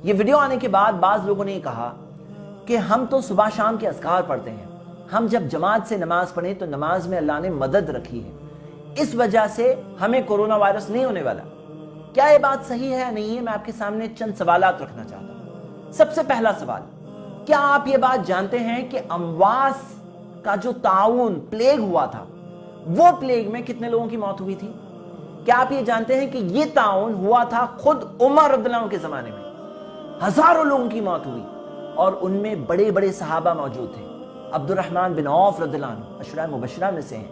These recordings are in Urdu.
یہ ویڈیو آنے کے بعد بعض لوگوں نے کہا کہ ہم تو صبح شام کے اذکار پڑھتے ہیں، ہم جب جماعت سے نماز پڑھیں تو نماز میں اللہ نے مدد رکھی ہے، اس وجہ سے ہمیں کورونا وائرس نہیں ہونے والا۔ کیا یہ بات صحیح ہے یا نہیں ہے؟ میں آپ کے سامنے چند سوالات رکھنا چاہتا ہوں۔ سب سے پہلا سوال، کیا آپ یہ بات جانتے ہیں کہ امواس کا جو طاعون پلیگ ہوا تھا، وہ پلیگ میں کتنے لوگوں کی موت ہوئی تھی؟ کیا آپ یہ جانتے ہیں کہ یہ طاعون ہوا تھا خود عمر رضی اللہ عنہ کے زمانے میں، ہزاروں لوگوں کی موت ہوئی اور ان میں بڑے بڑے صحابہ موجود تھے۔ عبد الرحمن بن عوف رضی اللہ عنہ عشرہ مبشرہ میں سے ہیں،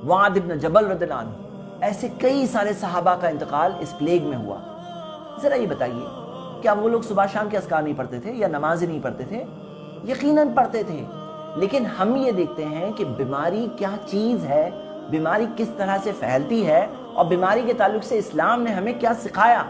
معاذ بن جبل رضی اللہ عنہ، ایسے کئی سارے صحابہ کا انتقال اس پلیگ میں ہوا۔ ذرا یہ بتائیے، کیا وہ لوگ صبح شام کے اذکار نہیں پڑھتے تھے یا نماز نہیں پڑھتے تھے؟ یقیناً پڑھتے تھے، لیکن ہم یہ دیکھتے ہیں کہ بیماری کیا چیز ہے، بیماری کس طرح سے پھیلتی ہے، اور بیماری کے تعلق سے اسلام نے ہمیں کیا سکھایا۔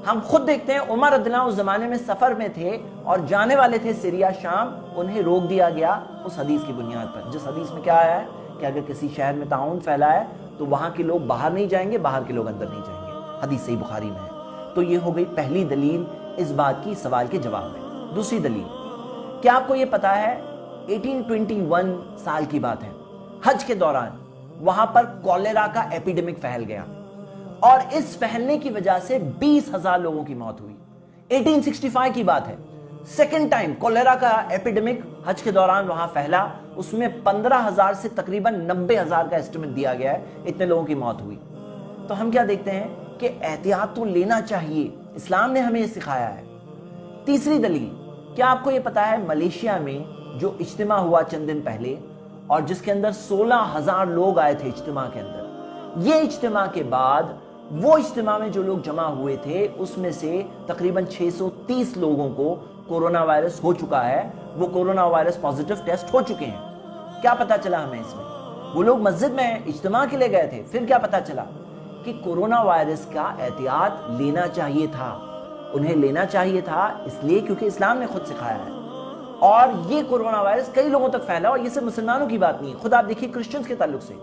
ہم خود دیکھتے ہیں عمر رضی اللہ عنہ اس زمانے میں سفر میں تھے اور جانے والے تھے سیریا شام، انہیں روک دیا گیا اس حدیث کی بنیاد پر، جس حدیث میں کیا آیا ہے کہ اگر کسی شہر میں طاعون پھیلا ہے تو وہاں کے لوگ باہر نہیں جائیں گے، باہر کے لوگ اندر نہیں جائیں گے، حدیث صحیح بخاری میں ہے۔ تو یہ ہو گئی پہلی دلیل اس بات کی سوال کے جواب میں۔ دوسری دلیل، کیا آپ کو یہ پتا ہے 1821 سال کی بات ہے، حج کے دوران وہاں پر کولیرا کا ایپیڈیمک پھیل گیا اور اس پھیلنے کی وجہ سے 20,000 لوگوں کی موت ہوئی۔ 1865 کی بات ہے، سیکنڈ ٹائم کولیرا کا ایپیڈیمک حج کے دوران وہاں پھیلا، اس میں 15,000 سے تقریباً 90,000 کا ایسٹیمیٹ دیا گیا ہے، اتنے لوگوں کی موت ہوئی۔ تو ہم کیا دیکھتے ہیں کہ احتیاط تو لینا چاہیے، اسلام نے ہمیں یہ سکھایا ہے۔ تیسری دلیل، کیا آپ کو یہ پتا ہے ملیشیا میں جو اجتماع ہوا چند دن پہلے اور جس کے اندر 16,000 لوگ آئے تھے اجتماع کے اندر، یہ اجتماع کے بعد وہ اجتماع میں جو لوگ جمع ہوئے تھے اس میں سے تقریباً 630 لوگوں کو کورونا وائرس ہو چکا ہے، وہ کورونا وائرس پازیٹیو ٹیسٹ ہو چکے ہیں۔ کیا پتا چلا ہمیں اس میں؟ وہ لوگ مسجد میں اجتماع کے لیے گئے تھے، پھر کیا پتا چلا کہ کورونا وائرس کا احتیاط لینا چاہیے تھا، انہیں لینا چاہیے تھا، اس لیے کیونکہ اسلام نے خود سکھایا ہے۔ اور یہ کورونا وائرس کئی لوگوں تک پھیلا، اور یہ صرف مسلمانوں کی بات نہیں ہے، خود آپ دیکھیے کرسچنز کے تعلق سے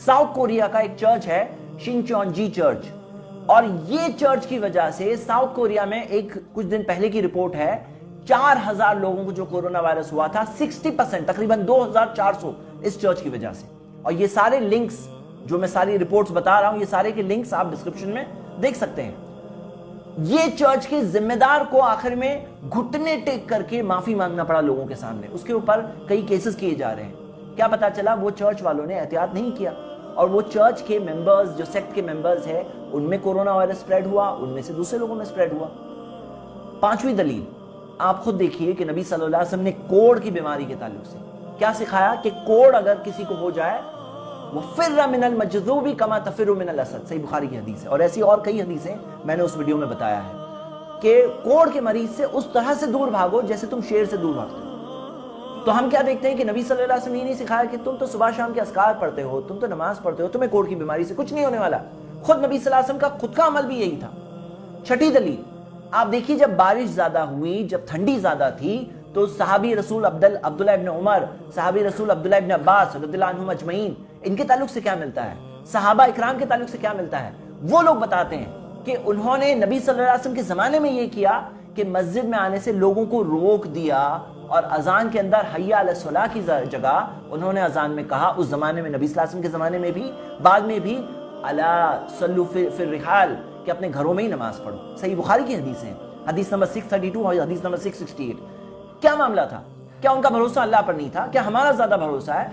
ساؤتھ کوریا کا ایک چرچ ہے شنچونجی چرچ، اور یہ چرچ کی وجہ سے ساؤتھ کوریا میں ایک کچھ دن پہلے کی رپورٹ ہے 4,000 لوگوں کو جو کورونا وائرس ہوا تھا، 60% تقریباً 2,400 اس چرچ کی وجہ سے۔ اور یہ سارے لنکس جو میں ساری رپورٹس بتا رہا ہوں، یہ سارے کے لنکس آپ ڈسکرپشن میں دیکھ سکتے ہیں۔ یہ چرچ کے ذمہ دار کو آخر میں گھٹنے ٹیک کر کے معافی مانگنا پڑا لوگوں کے سامنے، اس کے اوپر کئی کیسز کیے جا رہے ہیں۔ کیا پتا چلا؟ وہ چرچ والوں نے احتیاط نہیں کیا، اور وہ چرچ کے ممبرز جو سیکٹ کے ممبرز ہیں ان میں کورونا وائرس سپریڈ ہوا، ان میں سے دوسرے لوگوں میں سپریڈ ہوا۔ پانچویں دلیل، آپ خود دیکھیے کہ نبی صلی اللہ علیہ وسلم نے کوڑ کی بیماری کے تعلق سے کیا سکھایا کہ کوڑ اگر کسی کو ہو جائے، وَفِرَّ مِنَ الْمَجْذُوبِ كَمَا تَفِرُّ مِنَ الْأَسَدِ، صحیح بخاری کی حدیث ہے، اور ایسی اور کئی حدیثیں میں نے اس ویڈیو میں بتایا ہے کہ کوڑ کے مریض سے اس طرح سے دور بھاگو جیسے تم شیر سے دور بھاگتے ہو۔ تو ہم کیا دیکھتے ہیں کہ نبی صلی اللہ علیہ وسلم یہ نہیں سکھایا کہ تم تو صبح شام کے اذکار پڑھتے ہو، تم تو نماز پڑھتے ہو، تمہیں کوڑ کی بیماری سے کچھ نہیں ہونے والا۔ خود نبی صلی اللہ علیہ وسلم کا خود کا عمل بھی یہی تھا۔ چھٹی دلیل، آپ دیکھیے جب بارش زیادہ ہوئی، جب ٹھنڈی زیادہ تھی، تو صحابی رسول عبداللہ ابن عمر، صحابی رسول عبداللہ ابن عباس رضی اللہ عنہم اجمعین، ان کے تعلق سے کیا ملتا ہے؟ صحابہ اکرام کے تعلق سے کیا ملتا ہے؟ وہ لوگ بتاتے ہیں کہ انہوں نے نبی صلی اللہ علیہ وسلم کے زمانے میں یہ کیا کہ مسجد میں آنے سے لوگوں کو روک دیا، اور اذان کے اندر حی علی الصلاۃ کی جگہ انہوں نے اذان میں کہا، اس زمانے میں نبی صلی اللہ علیہ وسلم کے زمانے میں بھی، بعد میں بھی، الا صلوا فی الرحال، کہ اپنے گھروں میں ہی نماز پڑھو۔ صحیح بخاری کی حدیث ہے، حدیث نمبر 632 اور حدیث نمبر 668۔ کیا معاملہ تھا؟ کیا ان کا بھروسہ اللہ پر نہیں تھا؟ کیا ہمارا زیادہ بھروسہ ہے؟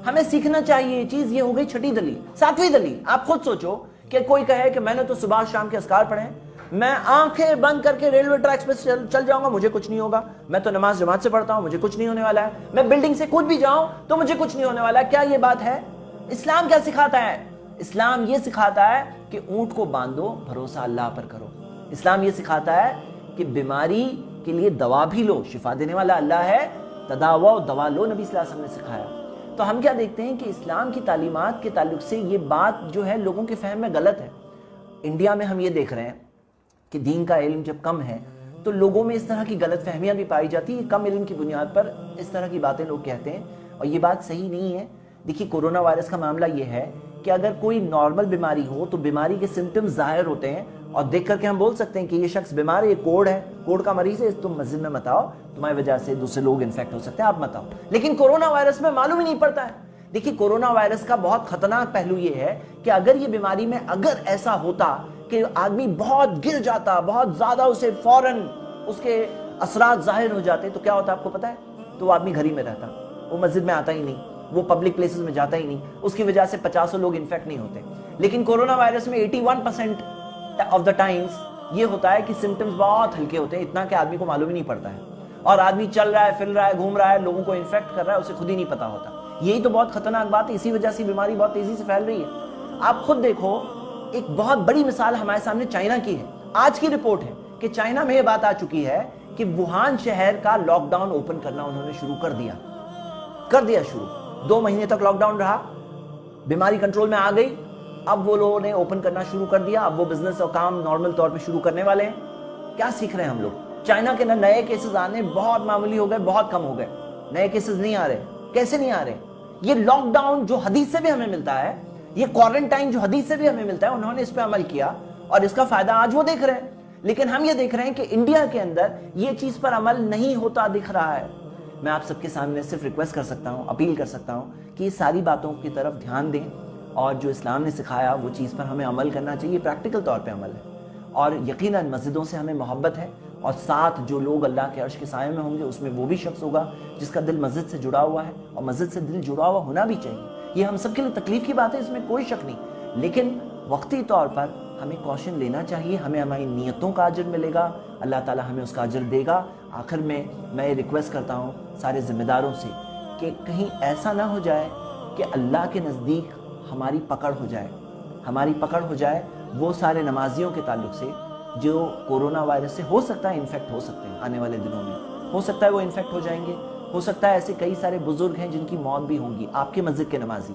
ہمیں سیکھنا چاہیے یہ چیز۔ یہ ہو گئی چھٹی دلیل۔ ساتویں دلیل، آپ خود سوچو کہ کوئی کہے کہ میں نے تو صبح شام کے اذکار پڑھے، میں آنکھیں بند کر کے ریلوے ٹریکس پہ چل جاؤں گا، مجھے کچھ نہیں ہوگا، میں تو نماز جماعت سے پڑھتا ہوں، مجھے کچھ نہیں ہونے والا ہے، میں بلڈنگ سے کود بھی جاؤں تو مجھے کچھ نہیں ہونے والا ہے۔ کیا یہ بات ہے؟ اسلام کیا سکھاتا ہے؟ اسلام یہ سکھاتا ہے کہ اونٹ کو باندھو، بھروسہ اللہ پر کرو۔ اسلام یہ سکھاتا ہے کہ بیماری کے لیے دوا بھی لو، شفا دینے والا اللہ ہے، تداوا، دوا لو، نبی صلی اللہ علیہ وسلم نے سکھایا۔ تو ہم کیا دیکھتے ہیں کہ اسلام کی تعلیمات کے تعلق سے یہ بات جو ہے لوگوں کے فہم میں غلط ہے۔ انڈیا میں ہم یہ دیکھ رہے ہیں کہ دین کا علم جب کم ہے تو لوگوں میں اس طرح کی غلط فہمیاں بھی پائی جاتی ہیں، کم علم کی بنیاد پر اس طرح کی باتیں لوگ کہتے ہیں، اور یہ بات صحیح نہیں ہے۔ دیکھیے کورونا وائرس کا معاملہ یہ ہے کہ اگر کوئی نارمل بیماری ہو تو بیماری کے سمٹمز ظاہر ہوتے ہیں اور دیکھ کر کے ہم بول سکتے ہیں کہ یہ شخص بیمار ہے, یہ کوڑ ہے, کوڑ کا مریض ہے, تم مسجد میں مت آؤ, تمہاری وجہ سے دوسرے لوگ انفیکٹ ہو سکتے ہیں, آپ مت آؤ. لیکن کورونا وائرس میں معلوم ہی نہیں پڑتا ہے. دیکھیے کورونا وائرس کا بہت خطرناک پہلو یہ ہے کہ اگر یہ بیماری میں اگر ایسا ہوتا کہ آدمی بہت گر جاتا, بہت زیادہ اسے فوراً اس کے اثرات ظاہر ہو جاتے, تو کیا ہوتا آپ کو پتا ہے؟ تو وہ آدمی گھر ہی میں رہتا, وہ مسجد میں آتا ہی نہیں, وہ پبلک پلیسز میں جاتا ہی نہیں, اس کی وجہ سے 50 لوگ انفیکٹ نہیں ہوتے. لیکن کورونا وائرس میں 81% آف دا ٹائمز یہ ہوتا ہے کہ سمٹمز بہت ہلکے ہوتے ہیں, اتنا کہ آدمی کو معلوم ہی نہیں پڑتا ہے, اور آدمی چل رہا ہے, پھر رہا ہے, گھوم رہا ہے, لوگوں کو انفیکٹ کر رہا ہے, اسے خود ہی نہیں پتا ہوتا. یہی تو بہت خطرناک بات ہے, اسی وجہ سے بیماری بہت تیزی سے پھیل رہی ہے. آپ خود دیکھو, ایک بہت بڑی مثال ہمارے سامنے چائنا کی ہے. آج کی رپورٹ ہے کہ چائنا میں یہ بات آ چکی ہے کہ ووہان شہر کا لاک ڈاؤن اوپن کرنا انہوں نے شروع کر دیا شروع. 2 مہینے تک لاک ڈاؤن رہا, بیماری کنٹرول میں آ گئی, اب وہ لوگوں نے اوپن کرنا شروع کر دیا, اب وہ بزنس اور کام نارمل طور پہ شروع کرنے والے ہیں. کیا سیکھ رہے ہیں ہم لوگ؟ چائنا کے نئے کیسز آنے بہت معمولی ہو گئے, بہت کم ہو گئے, نئے کیسز نہیں آ رہے. کیسے نہیں آ رہے؟ یہ لاک ڈاؤن جو حدیث سے بھی ہمیں ملتا ہے, یہ کوارنٹائن جو حدیث سے بھی ہمیں ملتا ہے, انہوں نے اس پہ عمل کیا اور اس کا فائدہ آج وہ دیکھ رہے ہیں. لیکن ہم یہ دیکھ رہے ہیں کہ انڈیا کے اندر یہ چیز پر عمل نہیں ہوتا دکھ رہا ہے. میں آپ سب کے سامنے صرف ریکویسٹ کر سکتا ہوں, اپیل کر سکتا ہوں کہ یہ ساری باتوں کی طرف دھیان دیں, اور جو اسلام نے سکھایا وہ چیز پر ہمیں عمل کرنا چاہیے. پریکٹیکل طور پہ عمل ہے, اور یقیناً مسجدوں سے ہمیں محبت ہے, اور ساتھ جو لوگ اللہ کے عرش کے سائے میں ہوں گے اس میں وہ بھی شخص ہوگا جس کا دل مسجد سے جڑا ہوا ہے, اور مسجد سے دل جڑا ہوا ہونا بھی چاہیے. یہ ہم سب کے لیے تکلیف کی بات ہے, اس میں کوئی شک نہیں, لیکن وقتی طور پر ہمیں کوشن لینا چاہیے. ہمیں ہماری نیتوں کا اجر ملے گا, اللہ تعالی ہمیں اس کا اجر دے گا. آخر میں یہ ریکویسٹ کرتا ہوں سارے ذمہ داروں سے کہ کہیں ایسا نہ ہو جائے کہ اللہ کے نزدیک ہماری پکڑ ہو جائے وہ سارے نمازیوں کے تعلق سے جو کورونا وائرس سے ہو سکتا ہے انفیکٹ ہو سکتے ہیں آنے والے دنوں میں, ہو سکتا ہے وہ انفیکٹ ہو جائیں گے. ہو سکتا ہے ایسے کئی سارے بزرگ ہیں جن کی موت بھی ہوں گی, آپ کے مسجد کے نمازی.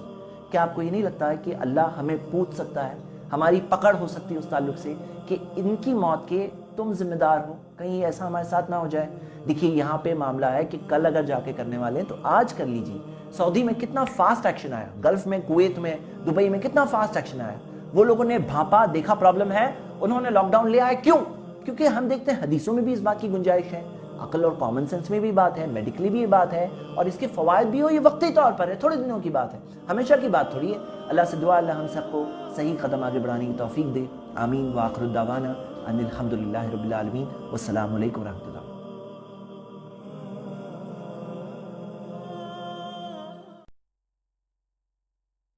کیا آپ کو یہ نہیں لگتا ہے کہ اللہ ہمیں پوچھ سکتا ہے, ہماری پکڑ ہو سکتی ہے اس تعلق سے کہ ان کی موت کے تم ذمہ دار ہو, کہیں ایسا ہمارے ساتھ نہ ہو جائے. دیکھیے یہاں پہ معاملہ ہے کہ کل اگر جا کے کرنے والے ہیں تو آج کر لیجیے. سعودی میں کتنا فاسٹ ایکشن آیا, گلف میں, کویت میں, دبئی میں کتنا فاسٹ ایکشن آیا. وہ لوگوں نے بھانپا, دیکھا پرابلم ہے, انہوں نے لاک ڈاؤن لے آئے. کیوں؟ کیونکہ ہم دیکھتے ہیں حدیثوں میں بھی اس بات کی گنجائش ہے, عقل اور کامن سینس میں بھی بات ہے, میڈیکلی بھی یہ بات ہے, اور اس کے فوائد بھی ہو. یہ وقتی طور پر ہے, تھوڑے دنوں کی بات ہے, ہمیشہ کی بات تھوڑی ہے. اللہ سے دعا اللہ ہم سب کو صحیح قدم آگے بڑھانے کی توفیق دے. آمین. وآخر دعوانا ان الحمدللہ رب العالمین. والسلام علیکم ورحمۃ اللہ.